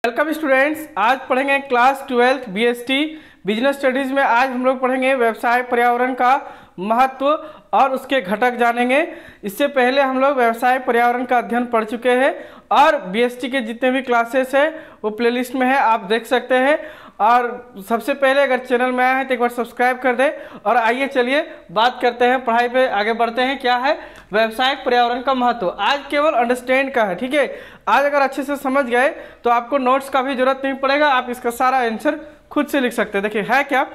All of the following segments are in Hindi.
वेलकम स्टूडेंट्स, आज पढ़ेंगे क्लास 12 बीएसटी बिजनेस स्टडीज में। आज हम लोग पढ़ेंगे व्यवसाय पर्यावरण का महत्व और उसके घटक जानेंगे। इससे पहले हम लोग व्यवसाय पर्यावरण का अध्ययन पढ़ चुके हैं और बीएसटी के जितने भी क्लासेस हैं वो प्लेलिस्ट में है, आप देख सकते हैं। और सबसे पहले अगर चैनल में आए हैं तो एक बार सब्सक्राइब कर दें। और आइए चलिए बात करते हैं, पढ़ाई पे आगे बढ़ते हैं। क्या है व्यवसायिक पर्यावरण का महत्व? आज केवल अंडरस्टैंड का है, ठीक है। आज अगर अच्छे से समझ गए तो आपको नोट्स का भी जरूरत नहीं पड़ेगा, आप इसका सारा आंसर खुद से लिख सकते हैं। देखिए है क्या,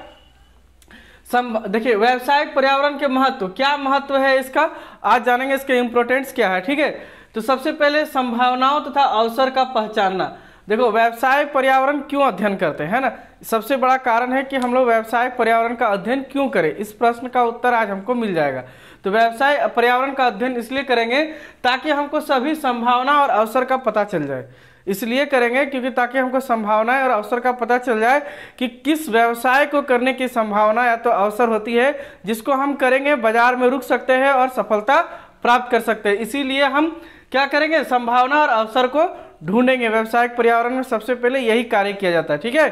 देखिए व्यवसायिक पर्यावरण के महत्व, क्या महत्व है इसका आज जानेंगे, इसके इम्पोर्टेंस क्या है, ठीक है। तो सबसे पहले संभावनाओं तथा अवसर का पहचानना। देखो व्यवसाय पर्यावरण क्यों अध्ययन करते हैं ना, सबसे बड़ा कारण है कि हम लोग व्यवसाय पर्यावरण का अध्ययन क्यों करें। इस प्रश्न का उत्तर आज हमको मिल जाएगा। तो व्यवसाय पर्यावरण का अध्ययन इसलिए करेंगे ताकि हमको सभी संभावना और अवसर का पता चल जाए। इसलिए करेंगे क्योंकि ताकि हमको संभावनाएं और अवसर का पता चल जाए कि किस व्यवसाय को करने की संभावना या तो अवसर होती है जिसको हम करेंगे बाजार में रुक सकते हैं और सफलता प्राप्त कर सकते हैं। इसीलिए हम क्या करेंगे, संभावना और अवसर को ढूंढेंगे। व्यवसायिक पर्यावरण में सबसे पहले यही कार्य किया जाता है, ठीक है।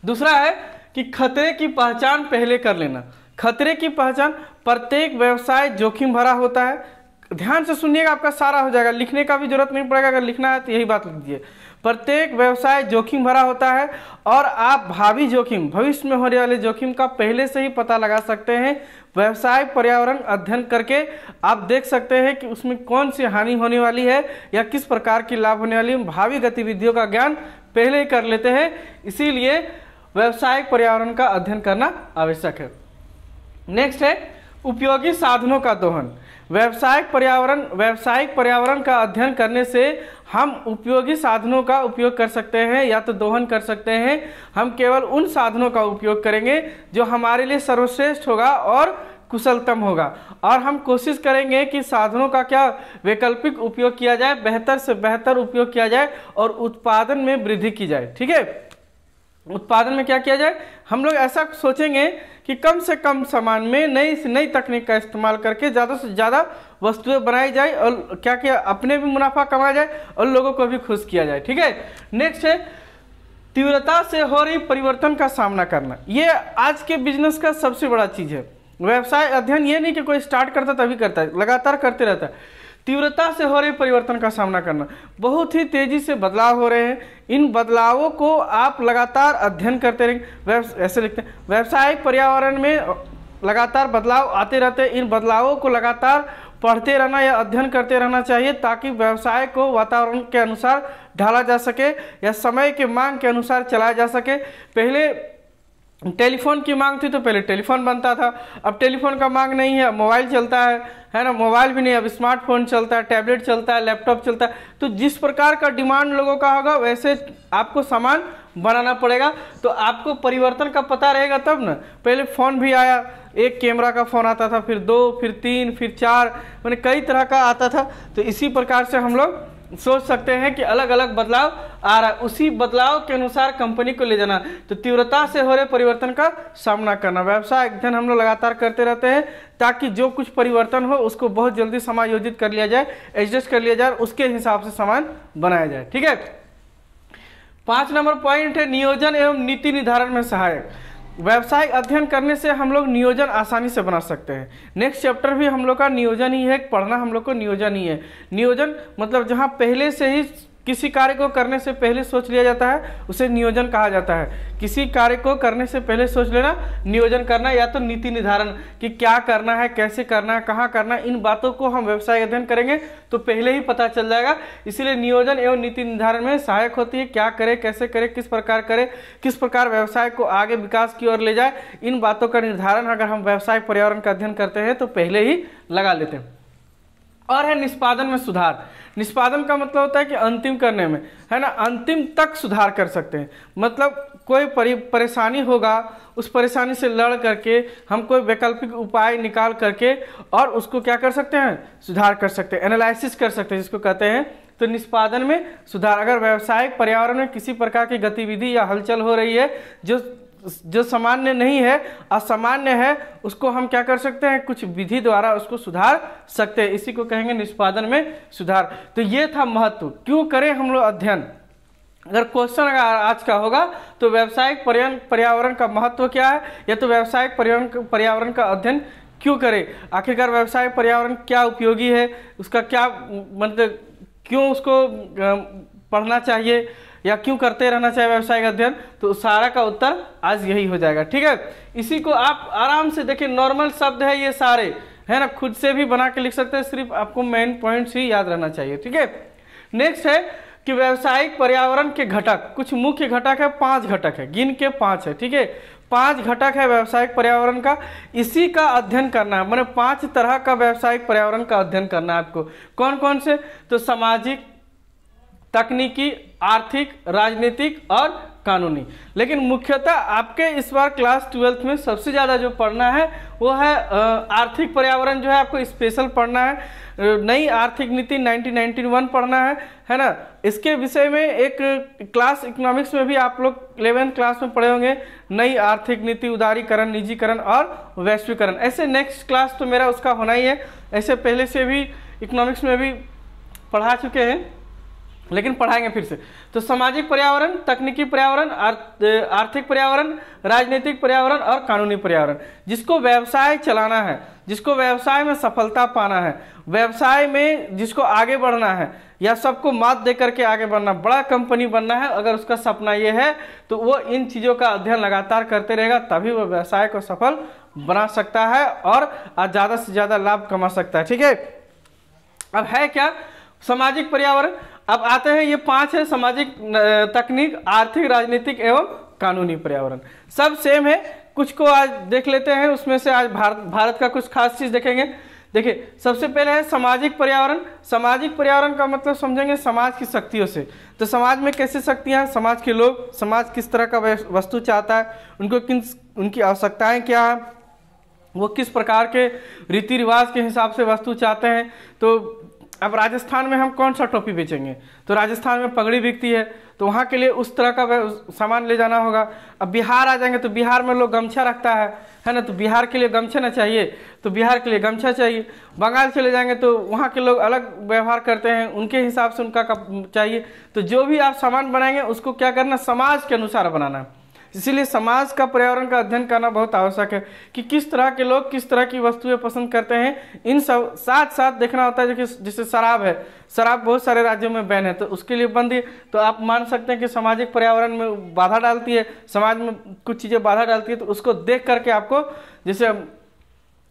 दूसरा है कि खतरे की पहचान पहले कर लेना। खतरे की पहचान, प्रत्येक व्यवसाय जोखिम भरा होता है। ध्यान से सुनिएगा, आपका सारा हो जाएगा, लिखने का भी जरूरत नहीं पड़ेगा। अगर लिखना है तो यही बात लिख दीजिए। प्रत्येक व्यवसाय जोखिम भरा होता है और आप भावी जोखिम, भविष्य में होने वाले जोखिम का पहले से ही पता लगा सकते हैं। व्यवसाय पर्यावरण अध्ययन करके आप देख सकते हैं कि उसमें कौन सी हानि होने वाली है या किस प्रकार की लाभ होने वाली है। भावी गतिविधियों का ज्ञान पहले ही कर लेते हैं, इसीलिए व्यवसायिक पर्यावरण का अध्ययन करना आवश्यक है। नेक्स्ट है उपयोगी साधनों का दोहन। व्यवसायिक पर्यावरण का अध्ययन करने से हम उपयोगी साधनों का उपयोग कर सकते हैं या तो दोहन कर सकते हैं। हम केवल उन साधनों का उपयोग करेंगे जो हमारे लिए सर्वश्रेष्ठ होगा और कुशलतम होगा। और हम कोशिश करेंगे कि साधनों का क्या वैकल्पिक उपयोग किया जाए, बेहतर से बेहतर उपयोग किया जाए और उत्पादन में वृद्धि की जाए, ठीक है। उत्पादन में क्या किया जाए, हम लोग ऐसा सोचेंगे कि कम से कम सामान में नई से नई तकनीक का इस्तेमाल करके ज़्यादा से ज़्यादा वस्तुएं बनाई जाए और क्या किया, अपने भी मुनाफा कमाया जाए और लोगों को भी खुश किया जाए, ठीक है। नेक्स्ट है तीव्रता से हो रही परिवर्तन का सामना करना। ये आज के बिजनेस का सबसे बड़ा चीज़ है। व्यवसाय अध्ययन ये नहीं कि कोई स्टार्ट करता तभी करता है, लगातार करते रहता है। तीव्रता से हो रहे परिवर्तन का सामना करना, बहुत ही तेजी से बदलाव हो रहे हैं। इन बदलावों को आप लगातार अध्ययन करते रहेंगे। ऐसे लिखते हैं व्यवसायिक पर्यावरण में लगातार बदलाव आते रहते हैं। इन बदलावों को लगातार पढ़ते रहना या अध्ययन करते रहना चाहिए ताकि व्यवसाय को वातावरण के अनुसार ढाला जा सके या समय के मांग के अनुसार चलाया जा सके। पहले टेलीफोन की मांग थी तो पहले टेलीफोन बनता था, अब टेलीफोन का मांग नहीं है, मोबाइल चलता है ना। मोबाइल भी नहीं, अब स्मार्टफोन चलता है, टैबलेट चलता है, लैपटॉप चलता है। तो जिस प्रकार का डिमांड लोगों का होगा वैसे आपको सामान बनाना पड़ेगा। तो आपको परिवर्तन का पता रहेगा तब ना। पहले फ़ोन भी आया, एक कैमरा का फ़ोन आता था, फिर 2, फिर 3, फिर 4, मैंने कई तरह का आता था। तो इसी प्रकार से हम लोग सोच सकते हैं कि अलग अलग बदलाव आ रहा है, उसी बदलाव के अनुसार कंपनी को ले जाना। तो तीव्रता से हो रहे परिवर्तन का सामना करना, व्यवसाय अध्ययन हम लोग लगातार करते रहते हैं ताकि जो कुछ परिवर्तन हो उसको बहुत जल्दी समायोजित कर लिया जाए, एडजस्ट कर लिया जाए, उसके हिसाब से सामान बनाया जाए, ठीक है। 5 नंबर पॉइंट है नियोजन एवं नीति निर्धारण में सहायक। व्यवसाय अध्ययन करने से हम लोग नियोजन आसानी से बना सकते हैं। नेक्स्ट चैप्टर भी हम लोग का नियोजन ही है, पढ़ना हम लोग को नियोजन ही है। नियोजन मतलब जहाँ पहले से ही किसी कार्य को करने से पहले सोच लिया जाता है उसे नियोजन कहा जाता है। किसी कार्य को करने से पहले सोच लेना नियोजन करना, या तो नीति निर्धारण कि क्या करना है, कैसे करना है, कहाँ करना है। इन बातों को हम व्यवसाय अध्ययन करेंगे तो पहले ही पता चल जाएगा। इसीलिए नियोजन एवं नीति निर्धारण में सहायक होती है। क्या करे, कैसे करे, किस प्रकार करे, किस प्रकार व्यवसाय को आगे विकास की ओर ले जाए, इन बातों का निर्धारण अगर हम व्यवसाय पर्यावरण का अध्ययन करते हैं तो पहले ही लगा लेते हैं। और है निष्पादन में सुधार। निष्पादन का मतलब होता है कि अंतिम करने में, है ना, अंतिम तक सुधार कर सकते हैं। मतलब कोई परेशानी होगा, उस परेशानी से लड़ करके हम कोई वैकल्पिक उपाय निकाल करके और उसको क्या कर सकते हैं, सुधार कर सकते हैं, एनालिसिस कर सकते हैं जिसको कहते हैं। तो निष्पादन में सुधार, अगर व्यवसायिक पर्यावरण में किसी प्रकार की गतिविधि या हलचल हो रही है जो सामान्य नहीं है, असामान्य है, उसको हम क्या कर सकते हैं, कुछ विधि द्वारा उसको सुधार सकते हैं। इसी को कहेंगे निष्पादन में सुधार। तो ये था महत्व, क्यों करें हम लोग अध्ययन। अगर क्वेश्चन अगर आज का होगा तो व्यावसायिक पर्यावरण का महत्व क्या है, या तो व्यावसायिक पर्यावरण का अध्ययन क्यों करें, आखिरकार व्यावसायिक पर्यावरण क्या उपयोगी है, उसका क्या मतलब क्यों उसको पढ़ना चाहिए या क्यों करते रहना चाहिए व्यावसायिक अध्ययन, तो सारा का उत्तर आज यही हो जाएगा। ठीक है, इसी को आप आराम से देखिए, नॉर्मल शब्द है ये सारे, है ना, खुद से भी बना के लिख सकते हैं, सिर्फ आपको मेन पॉइंट्स ही याद रहना चाहिए। ठीक है, नेक्स्ट है कि व्यावसायिक पर्यावरण के घटक, कुछ मुख्य घटक है, 5 घटक है, गिन के 5 है। ठीक है, 5 घटक है व्यावसायिक पर्यावरण का, इसी का अध्ययन करना है, मैंने 5 तरह का व्यावसायिक पर्यावरण का अध्ययन करना है आपको। कौन कौन से, तो सामाजिक, तकनीकी, आर्थिक, राजनीतिक और कानूनी। लेकिन मुख्यतः आपके इस बार क्लास 12th में सबसे ज़्यादा जो पढ़ना है वो है आर्थिक पर्यावरण, जो है आपको स्पेशल पढ़ना है। नई आर्थिक नीति 1991 पढ़ना है ना। इसके विषय में एक क्लास इकोनॉमिक्स में भी आप लोग 11th क्लास में पढ़े होंगे, नई आर्थिक नीति, उदारीकरण, निजीकरण और वैश्वीकरण। ऐसे नेक्स्ट क्लास तो मेरा उसका होना ही है, ऐसे पहले से भी इकोनॉमिक्स में भी पढ़ा चुके हैं, लेकिन पढ़ाएंगे फिर से। तो सामाजिक पर्यावरण, तकनीकी पर्यावरण, आर्थिक पर्यावरण, राजनीतिक पर्यावरण और कानूनी पर्यावरण। जिसको व्यवसाय चलाना है, जिसको व्यवसाय में सफलता पाना है, व्यवसाय में जिसको आगे बढ़ना है या सबको मात दे करके आगे बढ़ना, बड़ा कंपनी बनना है, अगर उसका सपना ये है तो वो इन चीज़ों का अध्ययन लगातार करते रहेगा, तभी वो व्यवसाय को सफल बना सकता है और ज़्यादा से ज़्यादा लाभ कमा सकता है। ठीक है, अब है क्या सामाजिक पर्यावरण। अब आते हैं, ये 5 है, सामाजिक, तकनीक, आर्थिक, राजनीतिक एवं कानूनी पर्यावरण। सब सेम है, कुछ को आज देख लेते हैं, उसमें से आज भारत का कुछ खास चीज देखेंगे। देखिए, सबसे पहले है सामाजिक पर्यावरण। सामाजिक पर्यावरण का मतलब समझेंगे समाज की शक्तियों से। तो समाज में कैसे शक्तियाँ, समाज के लोग, समाज किस तरह का वस्तु चाहता है, उनकी आवश्यकताएं क्या है, वो किस प्रकार के रीति रिवाज के हिसाब से वस्तु चाहते हैं। तो अब राजस्थान में हम कौन सा टोपी बेचेंगे, तो राजस्थान में पगड़ी बिकती है, तो वहाँ के लिए उस तरह का सामान ले जाना होगा। अब बिहार आ जाएंगे तो बिहार में लोग गमछा रखता है ना, तो बिहार के लिए गमछा ना चाहिए, तो बिहार के लिए गमछा चाहिए। बंगाल चले जाएंगे तो वहाँ के लोग अलग व्यवहार करते हैं, उनके हिसाब से उनका चाहिए। तो जो भी आप सामान बनाएंगे उसको क्या करना, समाज के अनुसार बनाना है। इसीलिए समाज का पर्यावरण का अध्ययन करना बहुत आवश्यक है कि किस तरह के लोग किस तरह की वस्तुएं पसंद करते हैं। इन सब साथ साथ देखना होता है, जैसे शराब है, शराब बहुत सारे राज्यों में बैन है, तो उसके लिए बंद है, तो आप मान सकते हैं कि सामाजिक पर्यावरण में बाधा डालती है, समाज में कुछ चीज़ें बाधा डालती है। तो उसको देख करके आपको, जैसे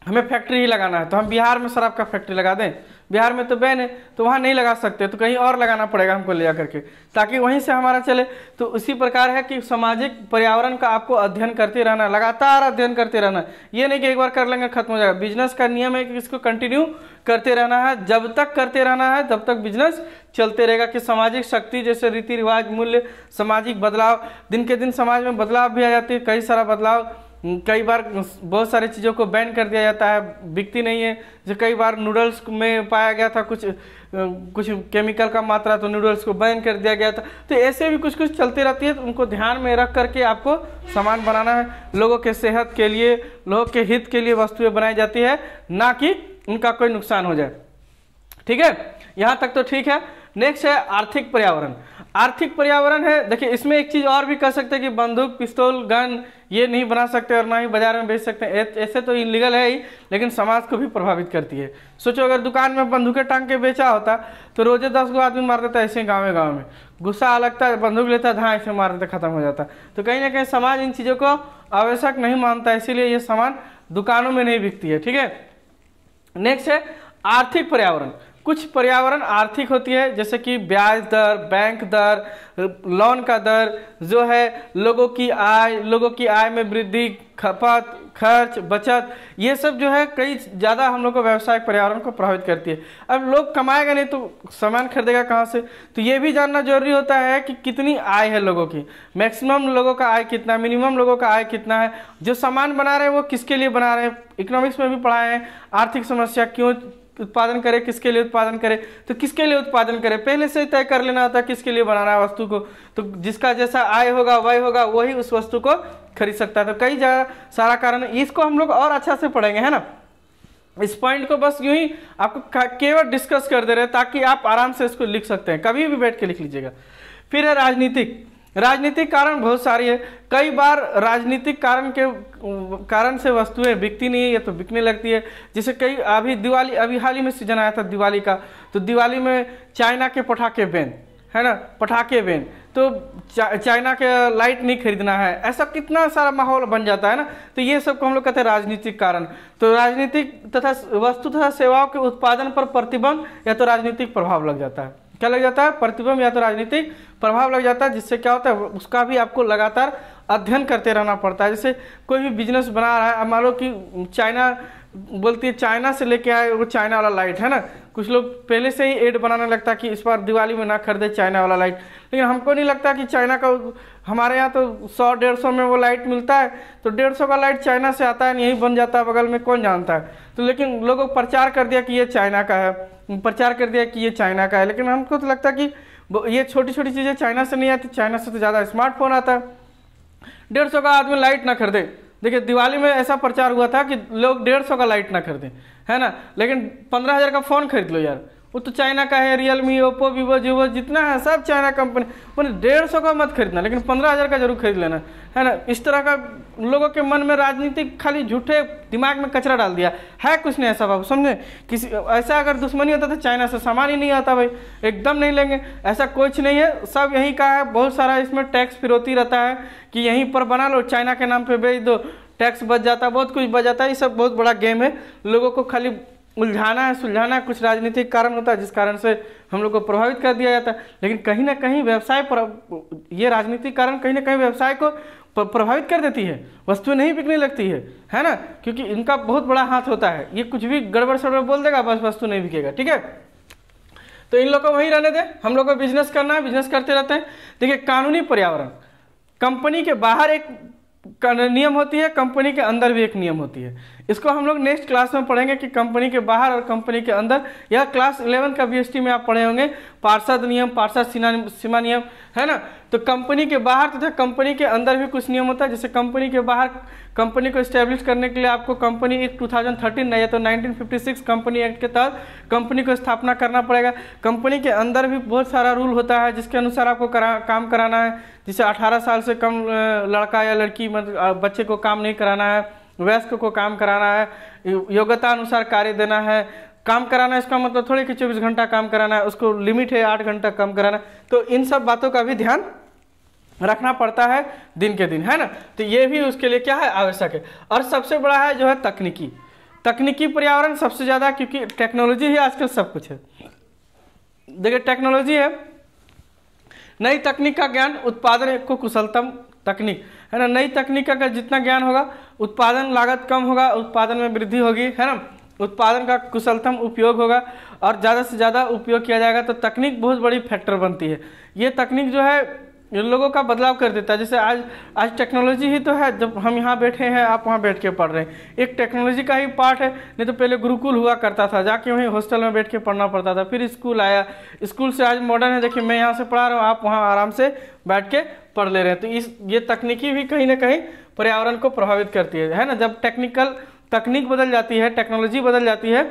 हमें फैक्ट्री ही लगाना है तो हम बिहार में शराब का फैक्ट्री लगा दें, बिहार में तो बैन है तो वहाँ नहीं लगा सकते, तो कहीं और लगाना पड़ेगा हमको ले जाकर के, ताकि वहीं से हमारा चले। तो उसी प्रकार है कि सामाजिक पर्यावरण का आपको अध्ययन करते रहना, लगातार अध्ययन करते रहना। ये नहीं कि एक बार कर लेंगे खत्म हो जाएगा। बिजनेस का नियम है कि इसको कंटिन्यू करते रहना है, जब तक करते रहना है तब तक बिजनेस चलते रहेगा। कि सामाजिक शक्ति जैसे रीति रिवाज, मूल्य, सामाजिक बदलाव, दिन के दिन समाज में बदलाव भी आ जाती है, कई सारा बदलाव। कई बार बहुत सारी चीज़ों को बैन कर दिया जाता है, बिकती नहीं है। जो कई बार नूडल्स में पाया गया था कुछ केमिकल का मात्रा, तो नूडल्स को बैन कर दिया गया था। तो ऐसे भी कुछ कुछ चलती रहती है, तो उनको ध्यान में रख करके आपको सामान बनाना है। लोगों के सेहत के लिए, लोगों के हित के लिए वस्तुएं बनाई जाती है, ना कि उनका कोई नुकसान हो जाए। ठीक है, यहाँ तक तो ठीक है। नेक्स्ट है आर्थिक पर्यावरण। आर्थिक पर्यावरण है, देखिए इसमें एक चीज़ और भी कर सकते हैं कि बंदूक, पिस्तौल, गन ये नहीं बना सकते और ना ही बाजार में बेच सकते हैं, ऐसे तो इलीगल है ही, लेकिन समाज को भी प्रभावित करती है। सोचो अगर दुकान में बंदूकें टांग के बेचा होता तो रोजे 10 गो आदमी मार देता, ऐसे गाँव में गुस्सा लगता है, बंदूक लेता है, हाँ ऐसे मार देता, खत्म हो जाता। तो कहीं ना कहीं समाज इन चीज़ों को आवश्यक नहीं मानता, इसीलिए ये सामान दुकानों में नहीं बिकती है। ठीक है, नेक्स्ट है आर्थिक पर्यावरण। कुछ पर्यावरण आर्थिक होती है, जैसे कि ब्याज दर, बैंक दर, लोन का दर, जो है लोगों की आय में वृद्धि, खपत, खर्च, बचत, ये सब जो है कई ज़्यादा हम लोग को व्यवसायिक पर्यावरण को प्रभावित करती है। अब लोग कमाएगा नहीं तो सामान खरीदेगा कहाँ से, तो ये भी जानना जरूरी होता है कि कितनी आय है लोगों की, मैक्सिमम लोगों का आय कितना, मिनिमम लोगों का आय कितना है, जो सामान बना रहे हैं वो किसके लिए बना रहे हैं। इकोनॉमिक्स में भी पढ़ाए हैं, आर्थिक समस्या क्यों उत्पादन करे, किसके लिए उत्पादन करे, तो किसके लिए उत्पादन करे पहले से तय कर लेना होता है किसके लिए बनाना है वस्तु को। तो जिसका जैसा आय होगा वही होगा, वही उस वस्तु को खरीद सकता है। तो कई सारा कारण है, इसको हम लोग और अच्छा से पढ़ेंगे, है ना। इस पॉइंट को बस यूं ही आपको केवल डिस्कस कर दे रहे हैं ताकि आप आराम से इसको लिख सकते हैं, कभी भी बैठ के लिख लीजिएगा। फिर है राजनीतिक। राजनीतिक कारण बहुत सारी है। कई बार राजनीतिक कारण से वस्तुएं बिकती नहीं है या तो बिकने लगती है। जैसे कई अभी हाल ही में सीजन आया था दिवाली का, तो दिवाली में चाइना के पटाखे बैन, है ना, पटाखे बैन, तो चाइना के लाइट नहीं खरीदना है, ऐसा कितना सारा माहौल बन जाता है ना। तो ये सब को हम लोग कहते हैं राजनीतिक कारण। तो राजनीतिक तथा वस्तु तथा सेवाओं के उत्पादन पर प्रतिबंध या तो राजनीतिक प्रभाव लग जाता है। क्या लग जाता है? प्रतिबंध या तो राजनीतिक प्रभाव लग जाता है, जिससे क्या होता है उसका भी आपको लगातार अध्ययन करते रहना पड़ता है। जैसे कोई भी बिजनेस बना रहा है, अब मान लो कि चाइना बोलती है चाइना से लेके आए वो चाइना वाला लाइट, है ना, कुछ लोग पहले से ही एड बनाने लगता कि इस बार दिवाली में ना खरीदे चाइना वाला लाइट। लेकिन हमको नहीं लगता कि चाइना का, हमारे यहाँ तो 100-150 में वो लाइट मिलता है, तो 150 का लाइट चाइना से आता है, यही बन जाता है बगल में, कौन जानता है। तो लेकिन लोगों को प्रचार कर दिया कि ये चाइना का है, प्रचार कर दिया कि ये चाइना का है। लेकिन हमको तो लगता है कि ये छोटी छोटी चीज़ें चाइना से नहीं आती, चाइना से तो ज़्यादा स्मार्टफोन आता है। 150 का आदमी लाइट ना खरीदे। देखिए दिवाली में ऐसा प्रचार हुआ था कि लोग 150 का लाइट ना खरीदें, है ना, लेकिन 15,000 का फ़ोन खरीद लो यार, वो तो चाइना का है, रियलमी, ओप्पो, वीवो, जियो जितना है सब चाइना कंपनी। मैंने 150 का मत खरीदना, लेकिन 15,000 का जरूर खरीद लेना, है ना। इस तरह का लोगों के मन में राजनीतिक खाली झूठे दिमाग में कचरा डाल दिया है। कुछ नहीं ऐसा बाबू, समझे। किसी ऐसा अगर दुश्मनी होता तो चाइना से सामान ही नहीं आता भाई, एकदम नहीं लेंगे, ऐसा कुछ नहीं है। सब यहीं का है, बहुत सारा इसमें टैक्स फिरौती रहता है कि यहीं पर बना लो, चाइना के नाम पर बेच दो, टैक्स बच जाता है, बहुत कुछ बच जाता है। ये सब बहुत बड़ा गेम है, लोगों को खाली उलझाना है, सुलझाना है। कुछ राजनीतिक कारण होता है जिस कारण से हम लोग को प्रभावित कर दिया जाता है। लेकिन कहीं ना कहीं व्यवसाय पर ये राजनीतिक कारण कहीं ना कहीं व्यवसाय को प्रभावित कर देती है, वस्तुएं नहीं बिकने लगती है ना, क्योंकि इनका बहुत बड़ा हाथ होता है। ये कुछ भी गड़बड़ सड़बड़ बोल देगा, बस वस्तु नहीं बिकेगा, ठीक है। तो इन लोगों को वहीं रहने दें, हम लोग को बिजनेस करना है, बिजनेस करते रहते हैं। देखिए कानूनी पर्यावरण, कंपनी के बाहर एक नियम होती है, कंपनी के अंदर भी एक नियम होती है। इसको हम लोग नेक्स्ट क्लास में पढ़ेंगे कि कंपनी के बाहर और कंपनी के अंदर। यह क्लास 11 का बीएसटी में आप पढ़े होंगे, पार्षद नियम, पार्षद सीमा नियम, है ना। तो कंपनी के बाहर तथा कंपनी के अंदर भी कुछ नियम होता है। जैसे कंपनी के बाहर, कंपनी को इस्टेब्लिश करने के लिए आपको कंपनी एक्ट 2013 या तो 1956 कंपनी एक्ट के तहत कंपनी को स्थापना करना पड़ेगा। कंपनी के अंदर भी बहुत सारा रूल होता है जिसके अनुसार आपको काम कराना है। जैसे 18 साल से कम लड़का या लड़की मतलब बच्चे को काम नहीं कराना है, वयस्क को काम कराना है, योग्यता अनुसार कार्य देना है। काम कराना इसका मतलब थोड़ी कि 24 घंटा काम कराना है, उसको लिमिट है 8 घंटा काम कराना। तो इन सब बातों का भी ध्यान रखना पड़ता है दिन के दिन, है ना। तो ये भी उसके लिए क्या है, आवश्यक है। और सबसे बड़ा है जो है तकनीकी पर्यावरण सबसे ज़्यादा, क्योंकि टेक्नोलॉजी ही आजकल सब कुछ है। देखिए टेक्नोलॉजी है, नई तकनीक का ज्ञान, उत्पादन को कुशलतम तकनीक, है ना। नई तकनीक का जितना ज्ञान होगा, उत्पादन लागत कम होगा, उत्पादन में वृद्धि होगी, है ना। उत्पादन का कुशलतम उपयोग होगा और ज़्यादा से ज़्यादा उपयोग किया जाएगा। तो तकनीक बहुत बड़ी फैक्टर बनती है। ये तकनीक जो है इन लोगों का बदलाव कर देता है। जैसे आज टेक्नोलॉजी ही तो है, जब हम यहाँ बैठे हैं, आप वहाँ बैठ के पढ़ रहे हैं, एक टेक्नोलॉजी का ही पार्ट है। नहीं तो पहले गुरुकुल हुआ करता था, जाके वहीं हॉस्टल में बैठ के पढ़ना पड़ता था, फिर स्कूल आया, स्कूल से आज मॉडर्न है। देखिए मैं यहाँ से पढ़ा रहा हूँ, आप वहाँ आराम से बैठ के पढ़ ले रहे हैं। तो ये तकनीकी भी कहीं ना कहीं पर्यावरण को प्रभावित करती है ना। जब तकनीक बदल जाती है, टेक्नोलॉजी बदल जाती है,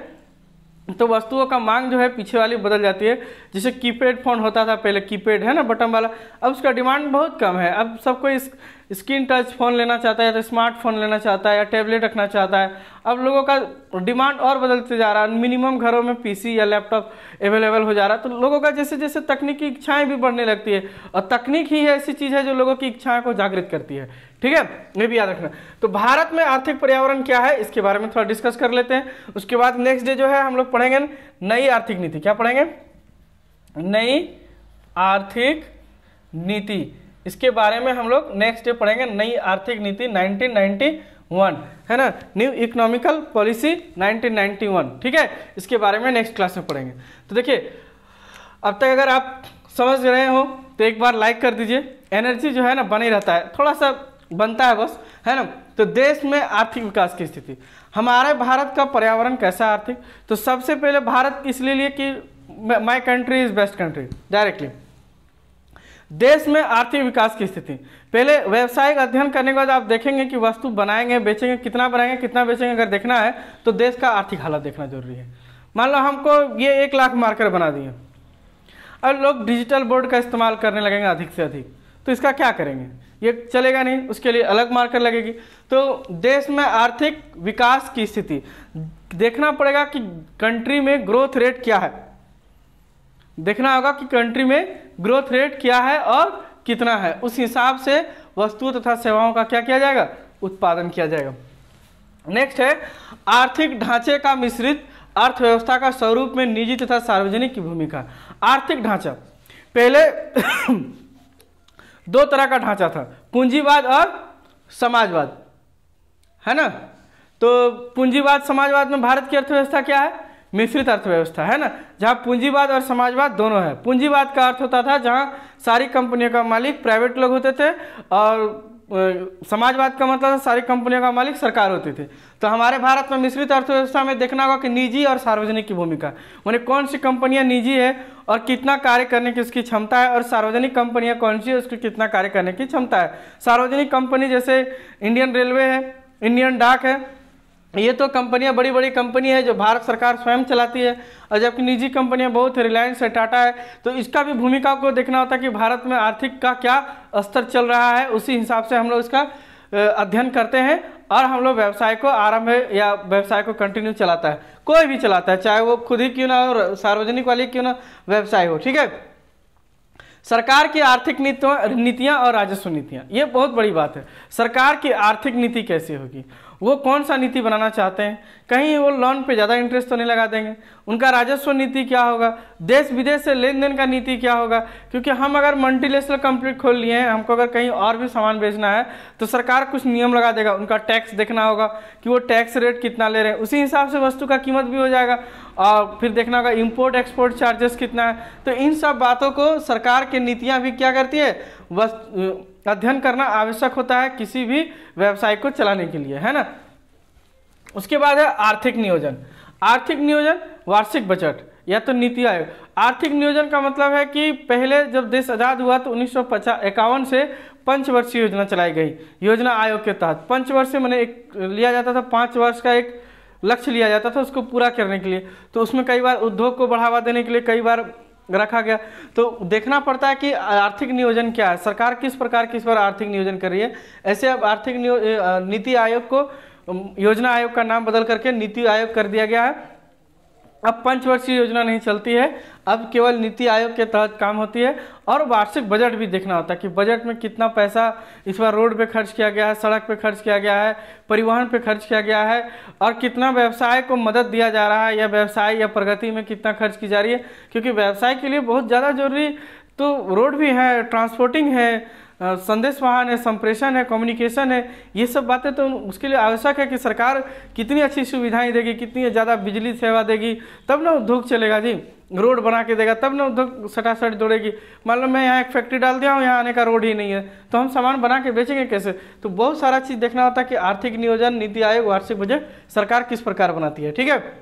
तो वस्तुओं का मांग जो है पीछे वाली बदल जाती है। जैसे कीपैड फोन होता था पहले, कीपैड, है ना, बटन वाला, अब उसका डिमांड बहुत कम है। अब सब कोई स्क्रीन टच फ़ोन लेना चाहता है, या तो स्मार्टफोन लेना चाहता है, या टैबलेट रखना चाहता है। अब लोगों का डिमांड और बदलते जा रहा है, मिनिमम घरों में पीसी या लैपटॉप अवेलेबल हो जा रहा है। तो लोगों का जैसे जैसे तकनीकी इच्छाएं भी बढ़ने लगती है, और तकनीक ही ऐसी चीज़ है जो लोगों की इच्छाओं को जागृत करती है, ठीक है, ये भी याद रखना। तो भारत में आर्थिक पर्यावरण क्या है, इसके बारे में थोड़ा डिस्कस कर लेते हैं। उसके बाद नेक्स्ट डे जो है हम लोग पढ़ेंगे नई आर्थिक नीति। क्या पढ़ेंगे? नई आर्थिक नीति। इसके बारे में हम लोग नेक्स्ट डे पढ़ेंगे, नई आर्थिक नीति 1991, है ना, न्यू इकोनॉमिकल पॉलिसी 1991, ठीक है। इसके बारे में नेक्स्ट क्लास में पढ़ेंगे। तो देखिए अब तक अगर आप समझ रहे हो तो एक बार लाइक कर दीजिए। एनर्जी जो है ना बनी रहता है, थोड़ा सा बनता है बस, है ना। तो देश में आर्थिक विकास की स्थिति, हमारे भारत का पर्यावरण कैसा आर्थिक। तो सबसे पहले भारत इसलिए लिए कि my country is best country, directly देश में आर्थिक विकास की स्थिति। पहले व्यावसायिक अध्ययन करने के बाद आप देखेंगे कि वस्तु बनाएंगे, बेचेंगे, कितना बनाएंगे, कितना बेचेंगे, अगर देखना है तो देश का आर्थिक हालत देखना जरूरी है। मान लो हमको ये 1 लाख मार्कर बना दिए, अब लोग डिजिटल बोर्ड का इस्तेमाल करने लगेंगे अधिक से अधिक, तो इसका क्या करेंगे, ये चलेगा नहीं, उसके लिए अलग मार्कर लगेगी। तो देश में आर्थिक विकास की स्थिति देखना पड़ेगा कि कंट्री में ग्रोथ रेट क्या है, देखना होगा कि कंट्री में ग्रोथ रेट क्या है और कितना है, उस हिसाब से वस्तुओं तथा सेवाओं का क्या किया जाएगा, उत्पादन किया जाएगा। नेक्स्ट है आर्थिक ढांचे का मिश्रित अर्थव्यवस्था का स्वरूप में निजी तथा सार्वजनिक की भूमिका। आर्थिक ढांचा पहले दो तरह का ढांचा था, पूंजीवाद और समाजवाद, है ना। तो पूंजीवाद समाजवाद में भारत की अर्थव्यवस्था क्या है, मिश्रित अर्थव्यवस्था, है ना, जहां पूंजीवाद और समाजवाद दोनों है। पूंजीवाद का अर्थ होता था जहां सारी कंपनियों का मालिक प्राइवेट लोग होते थे, और समाजवाद का मतलब सारी कंपनियों का मालिक सरकार होती थी। तो हमारे भारत में मिश्रित अर्थव्यवस्था में देखना होगा कि निजी और सार्वजनिक की भूमिका, माने कौन सी कंपनियां निजी है और कितना कार्य करने की उसकी क्षमता है, और सार्वजनिक कंपनियां कौन सी है उसकी कितना कार्य करने की क्षमता है। सार्वजनिक कंपनी जैसे इंडियन रेलवे है, इंडियन डाक है, ये तो कंपनियां बड़ी बड़ी कंपनी है जो भारत सरकार स्वयं चलाती है, और जबकि निजी कंपनियां बहुत है, रिलायंस है, टाटा है। तो इसका भी भूमिका को देखना होता है कि भारत में आर्थिक का क्या स्तर चल रहा है, उसी हिसाब से हम लोग इसका अध्ययन करते हैं, और हम लोग व्यवसाय को आरंभ या व्यवसाय को कंटिन्यू चलाता है, कोई भी चलाता है, चाहे वो खुद ही क्यों ना हो, सार्वजनिक वाली क्यों ना व्यवसाय हो, ठीक है। सरकार की आर्थिक नीतियां और राजस्व नीतियां, ये बहुत बड़ी बात है। सरकार की आर्थिक नीति कैसी होगी, वो कौन सा नीति बनाना चाहते हैं, कहीं वो लोन पे ज़्यादा इंटरेस्ट तो नहीं लगा देंगे, उनका राजस्व नीति क्या होगा, देश विदेश से लेन देन का नीति क्या होगा। क्योंकि हम अगर मल्टीनेशनल कंपनी खोल लिए हैं, हमको अगर कहीं और भी सामान बेचना है तो सरकार कुछ नियम लगा देगा, उनका टैक्स देखना होगा कि वो टैक्स रेट कितना ले रहे हैं, उसी हिसाब से वस्तु का कीमत भी हो जाएगा, और फिर देखना होगा इम्पोर्ट एक्सपोर्ट चार्जेस कितना है। तो इन सब बातों को सरकार की नीतियाँ भी क्या करती है, अध्ययन करना आवश्यक होता है किसी भी व्यवसाय को चलाने के लिए, है ना। उसके बाद है आर्थिक नियोजन। आर्थिक नियोजन वार्षिक बजट या तो नीति आयोग। आर्थिक नियोजन का मतलब है कि पहले जब देश आज़ाद हुआ तो 1951 से पंचवर्षीय योजना चलाई गई, योजना आयोग के तहत। पंचवर्षीय मैंने एक लिया जाता था, 5 वर्ष का एक लक्ष्य लिया जाता था उसको पूरा करने के लिए। तो उसमें कई बार उद्योग को बढ़ावा देने के लिए कई बार रखा गया। तो देखना पड़ता है कि आर्थिक नियोजन क्या है, सरकार किस प्रकार किस पर आर्थिक नियोजन कर रही है। ऐसे अब आर्थिक नीति आयोग को योजना आयोग का नाम बदल करके नीति आयोग कर दिया गया है। अब पंचवर्षीय योजना नहीं चलती है, अब केवल नीति आयोग के तहत काम होती है। और वार्षिक बजट भी देखना होता है कि बजट में कितना पैसा इस बार रोड पे खर्च किया गया है, सड़क पे खर्च किया गया है, परिवहन पे खर्च किया गया है, और कितना व्यवसाय को मदद दिया जा रहा है, या व्यवसाय या प्रगति में कितना खर्च की जा रही है। क्योंकि व्यवसाय के लिए बहुत ज़्यादा जरूरी तो रोड भी है, ट्रांसपोर्टिंग है, संदेश वाहन है, संप्रेषण है, कम्युनिकेशन है, ये सब बातें तो उसके लिए आवश्यक है कि सरकार कितनी अच्छी सुविधाएं देगी, कितनी ज़्यादा बिजली सेवा देगी, तब ना उद्योग चलेगा जी। रोड बना के देगा तब ना उद्योग सटासट दौड़ेगी। मान लो मैं यहाँ एक फैक्ट्री डाल दिया हूँ, यहाँ आने का रोड ही नहीं है, तो हम सामान बना के बेचेंगे कैसे। तो बहुत सारा चीज़ देखना होता है कि आर्थिक नियोजन, नीति आयोग, वार्षिक बजट सरकार किस प्रकार बनाती है, ठीक है।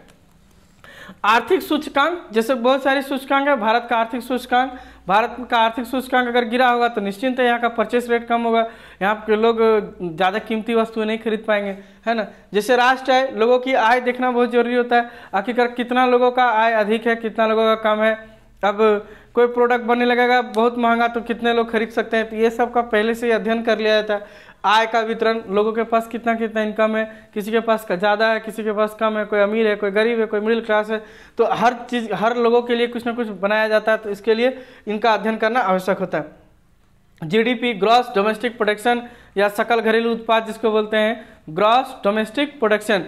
आर्थिक सूचकांक, जैसे बहुत सारी सूचकांक है, भारत का आर्थिक सूचकांक, भारत का आर्थिक सूचकांक अगर गिरा होगा तो निश्चिंत है यहाँ का परचेस रेट कम होगा, यहाँ के लोग ज़्यादा कीमती वस्तुएं नहीं खरीद पाएंगे, है ना। जैसे राष्ट्र है, लोगों की आय देखना बहुत जरूरी होता है, आखिरकार कितना लोगों का आय अधिक है, कितना लोगों का कम है। अब कोई प्रोडक्ट बनने लगेगा बहुत महंगा तो कितने लोग खरीद सकते हैं, तो ये सब का पहले से ही अध्ययन कर लिया जाता है। आय का वितरण, लोगों के पास कितना कितना इनकम है, किसी के पास ज़्यादा है, किसी के पास कम है, कोई अमीर है, कोई गरीब है, कोई मिडिल क्लास है। तो हर चीज़, हर लोगों के लिए कुछ ना कुछ बनाया जाता है, तो इसके लिए इनका अध्ययन करना आवश्यक होता है। जीडीपी, ग्रॉस डोमेस्टिक प्रोडक्शन, या सकल घरेलू उत्पाद जिसको बोलते हैं, gross domestic production,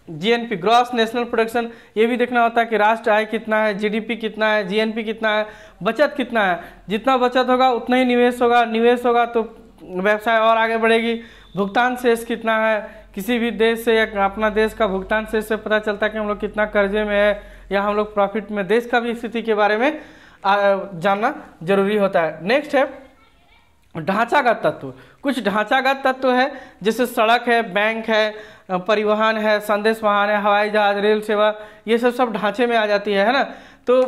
GNP, gross national production, ये भी देखना होता है कि राष्ट्र आय कितना है, जीडीपी कितना है, जीएनपी कितना है, बचत कितना है। जितना बचत होगा उतना ही निवेश होगा, निवेश होगा तो व्यवसाय और आगे बढ़ेगी। भुगतान शेष कितना है, किसी भी देश से या अपना देश का भुगतान शेष से पता चलता है कि हम लोग कितना कर्जे में है या हम लोग प्रॉफिट में। देश का भी स्थिति के बारे में जानना जरूरी होता है। नेक्स्ट है ढांचागत तत्व। कुछ ढांचागत तत्व है जैसे सड़क है, बैंक है, परिवहन है, संदेश वाहन है, हवाई जहाज, रेल सेवा, ये सब ढांचे में आ जाती है ना। तो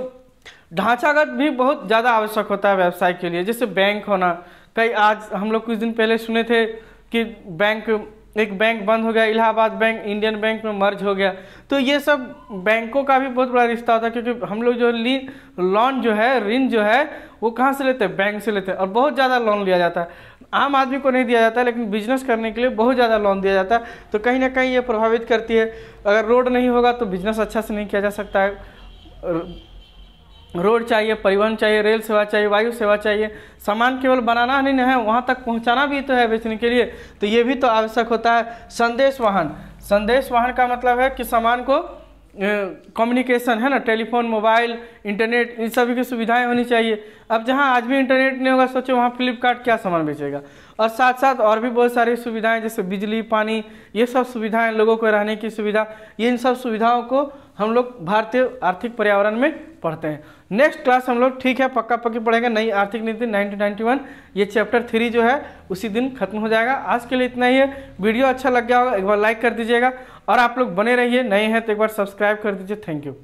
ढांचागत भी बहुत ज़्यादा आवश्यक होता है व्यवसाय के लिए। जैसे बैंक होना, कई आज हम लोग कुछ दिन पहले सुने थे कि बैंक एक बैंक बंद हो गया, इलाहाबाद बैंक इंडियन बैंक में मर्ज हो गया। तो ये सब बैंकों का भी बहुत बड़ा रिश्ता होता है, क्योंकि हम लोग जो लोन जो है, ऋण जो है वो कहाँ से लेते हैं? बैंक से लेते हैं, और बहुत ज़्यादा लोन लिया जाता है। आम आदमी को नहीं दिया जाता है, लेकिन बिजनेस करने के लिए बहुत ज़्यादा लोन दिया जाता है। तो कहीं ना कहीं ये प्रभावित करती है। अगर रोड नहीं होगा तो बिजनेस अच्छा से नहीं किया जा सकता है। रोड चाहिए, परिवहन चाहिए, रेल सेवा चाहिए, वायु सेवा चाहिए। सामान केवल बनाना नहीं है, वहाँ तक पहुँचाना भी तो है बेचने के लिए, तो ये भी तो आवश्यक होता है। संदेश वाहन, संदेश वाहन का मतलब है कि सामान को कम्युनिकेशन है ना, टेलीफोन, मोबाइल, इंटरनेट, इन सभी की सुविधाएं होनी चाहिए। अब जहाँ आज भी इंटरनेट नहीं होगा, सोचो वहाँ फ्लिपकार्ट क्या सामान बेचेगा। और साथ साथ और भी बहुत सारी सुविधाएं, जैसे बिजली, पानी, ये सब सुविधाएं, लोगों को रहने की सुविधा, ये इन सब सुविधाओं को हम लोग भारतीय आर्थिक पर्यावरण में पढ़ते हैं। नेक्स्ट क्लास हम लोग ठीक है पक्का पक्की पढ़ेंगे नई आर्थिक नीति 1991, ये चैप्टर 3 जो है उसी दिन खत्म हो जाएगा। आज के लिए इतना ही है। वीडियो अच्छा लग गया होगा एक बार लाइक कर दीजिएगा, और आप लोग बने रहिए, नए हैं तो एक बार सब्सक्राइब कर दीजिए। Thank you.